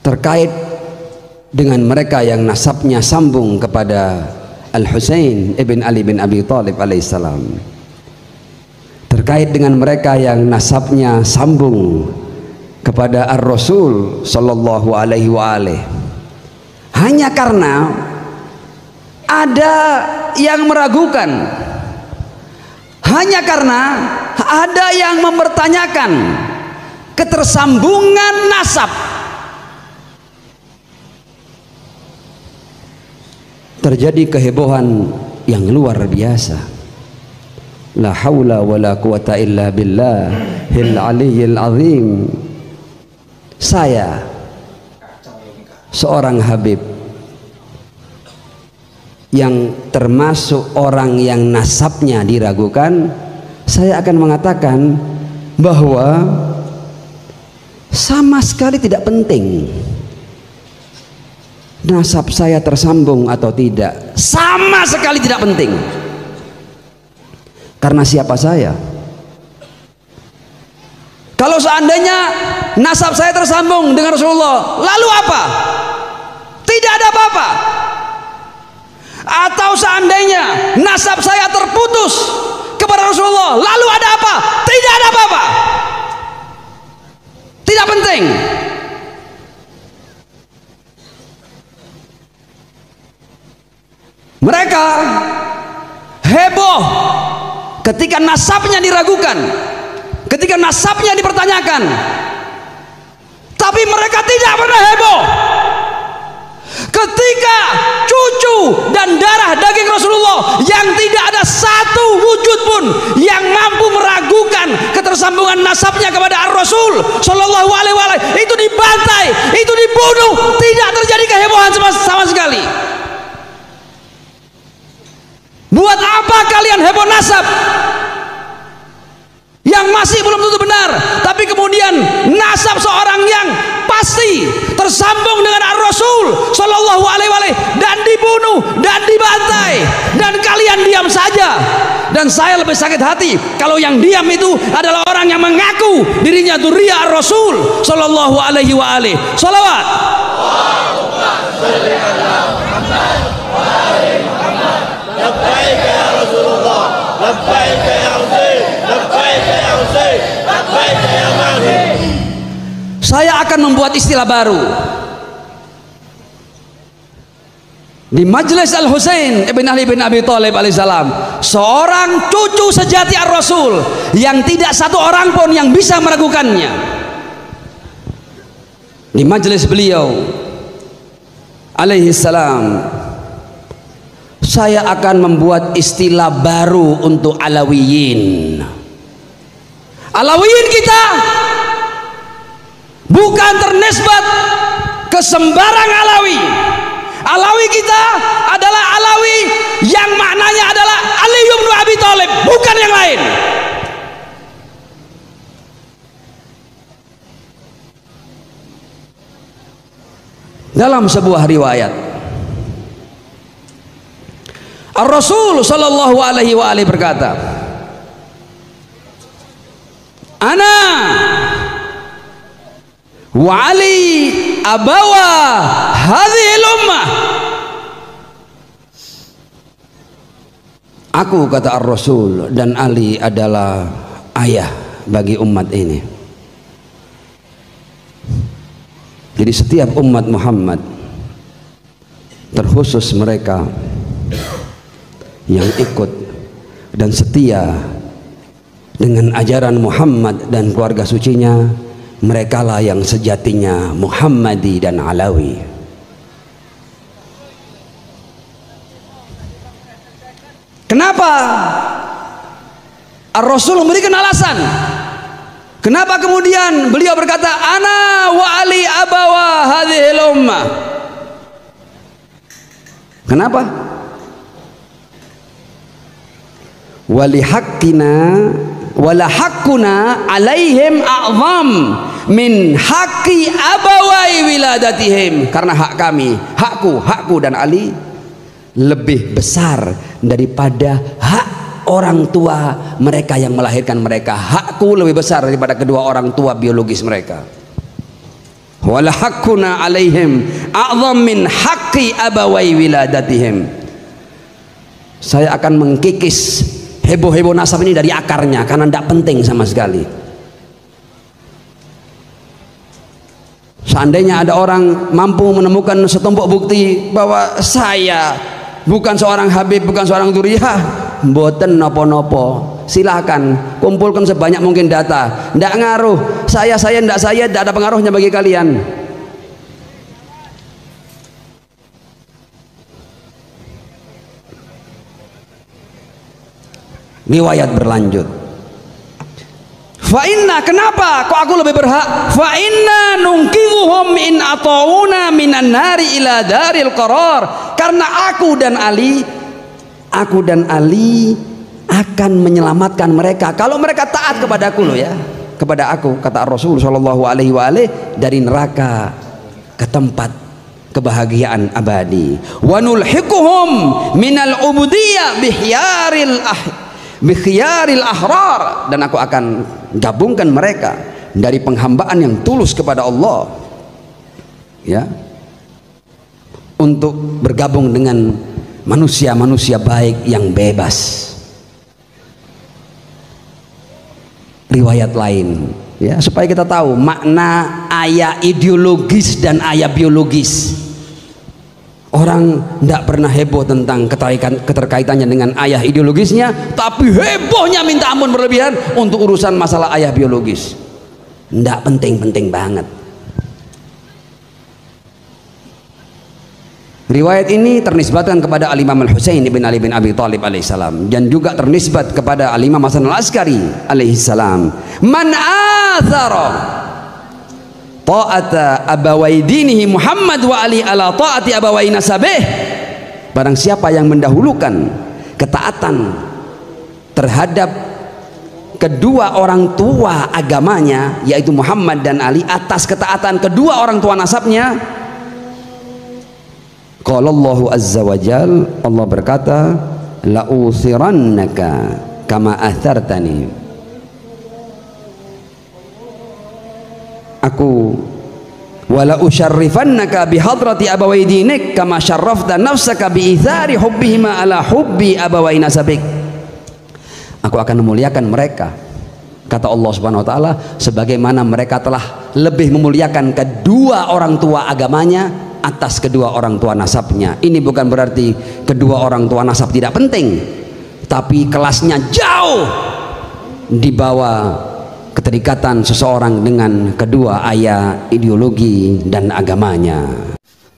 terkait dengan mereka yang nasabnya sambung kepada Al-Husain ibn Ali bin Abi Thalib alaihissalam, terkait dengan mereka yang nasabnya sambung kepada Ar-Rasul sallallahu alaihi wa alihi, hanya karena ada yang meragukan, hanya karena ada yang mempertanyakan ketersambungan nasab, terjadi kehebohan yang luar biasa. La haula wala quwata illa billahil aliyyil azim. Saya seorang Habib yang termasuk orang yang nasabnya diragukan, saya akan mengatakan bahwa sama sekali tidak penting nasab saya tersambung atau tidak, sama sekali tidak penting. Karena siapa saya? Kalau seandainya nasab saya tersambung dengan Rasulullah, lalu apa? Tidak ada apa-apa. Atau seandainya nasab saya terputus kepada Rasulullah, lalu ada apa? Tidak ada apa-apa. Tidak penting. Mereka heboh ketika nasabnya diragukan, ketika nasabnya dipertanyakan, tapi mereka tidak pernah heboh ketika cucu dan darah daging Rasulullah yang tidak ada satu wujud pun yang mampu meragukan ketersambungan nasabnya kepada Ar-Rasul Shallallahu Alaihi Wasallam itu dibantai, itu dibunuh, tidak terjadi kehebohan sama sekali. Buat apa kalian heboh nasab yang masih belum tentu benar, tapi kemudian nasab seorang yang pasti tersambung dengan Ar-Rasul Shallallahu Alaihi Wasallam dan dibunuh dan dibantai, dan kalian diam saja. Dan saya lebih sakit hati kalau yang diam itu adalah orang yang mengaku dirinya dzurriyyah Ar-Rasul Shallallahu Alaihi Wasallam. Shalawat. Labbaik ya Rasulullah, labbaik ya Husain, labbaik ya Husain, labbaik ya Mahdi. Saya akan membuat istilah baru di Majelis Al-Husain ibn Ali bin Abi Thalib alaihissalam, seorang cucu sejati Ar-Rasul yang tidak satu orang pun yang bisa meragukannya. Di majelis beliau alaihissalam, saya akan membuat istilah baru untuk Alawiyin. Alawiyin kita bukan ternisbat ke sembarang Alawi. Alawi kita adalah Alawi yang maknanya adalah Ali bin Abi Thalib, bukan yang lain. Dalam sebuah riwayat, Ar-Rasul Sallallahu Alaihi Wasallam berkata, Ana wa Ali abawa hadhil ummah. Aku, kata Ar-Rasul, dan Ali adalah ayah bagi umat ini. Jadi setiap umat Muhammad, terkhusus mereka yang ikut dan setia dengan ajaran Muhammad dan keluarga sucinya, merekalah yang sejatinya Muhammadi dan Alawi. Kenapa Ar-Rasul memberikan alasan? Kenapa kemudian beliau berkata ana wa Ali abawa hadhil ummah? Kenapa? Walihaqqina wala haqquna alaihim a'zam min haqqi abawai wiladatihim. Karena hak kami, hakku dan Ali lebih besar daripada hak orang tua mereka yang melahirkan mereka. Hakku lebih besar daripada kedua orang tua biologis mereka. wala haqquna alaihim a'zam min haqqi abawai wiladatihim. Saya akan mengkikis heboh-heboh nasab ini dari akarnya karena tidak penting sama sekali. Seandainya ada orang mampu menemukan setumpuk bukti bahwa saya bukan seorang Habib, bukan seorang Dzurriyyah, mboten nopo-nopo, silahkan kumpulkan sebanyak mungkin data, tidak ngaruh saya tidak ada pengaruhnya bagi kalian. Riwayat berlanjut, fa inna, kenapa kok aku lebih berhak? Fa inna nungkizuhum in atauna minan nari ila daril qarar, karena aku dan Ali akan menyelamatkan mereka kalau mereka taat kepadaku loh ya, kepada aku, kata Rasul sallallahu alaihi wa alihi, dari neraka ke tempat kebahagiaan abadi. Wa nulhiquhum minal ubudiyah bikhyaril ahrar, dan aku akan gabungkan mereka dari penghambaan yang tulus kepada Allah ya, untuk bergabung dengan manusia-manusia baik yang bebas. Riwayat lain ya, supaya kita tahu makna ayat ideologis dan ayat biologis. Orang tidak pernah heboh tentang keterkaitannya dengan ayah ideologisnya, tapi hebohnya minta ampun berlebihan untuk urusan masalah ayah biologis. Tidak penting-penting banget. Riwayat ini ternisbatkan kepada Al-Imam Al-Husain ibn Ali bin Abi Thalib alaihissalam, dan juga ternisbat kepada Al-Imam Hasan Al-Askari alaihissalam. Man athara ta'ata abawai dinihi Muhammad wa Ali ala ta'ati abawai nasabih, barang siapa yang mendahulukan ketaatan terhadap kedua orang tua agamanya, yaitu Muhammad dan Ali, atas ketaatan kedua orang tua nasabnya, qala Allahu azza wa jal, Allah berkata, la uthirannaka kama athartani, aku wala usyarrifannaka bihadrati abawai dinik kama syarrafta nafsaka biithari hubbihima ala hubbi abawai nasabik. Aku akan memuliakan mereka, kata Allah subhanahu wa ta'ala, sebagaimana mereka telah lebih memuliakan kedua orang tua agamanya atas kedua orang tua nasabnya. Ini bukan berarti kedua orang tua nasab tidak penting, tapi kelasnya jauh di bawah keterikatan seseorang dengan kedua ayah ideologi dan agamanya.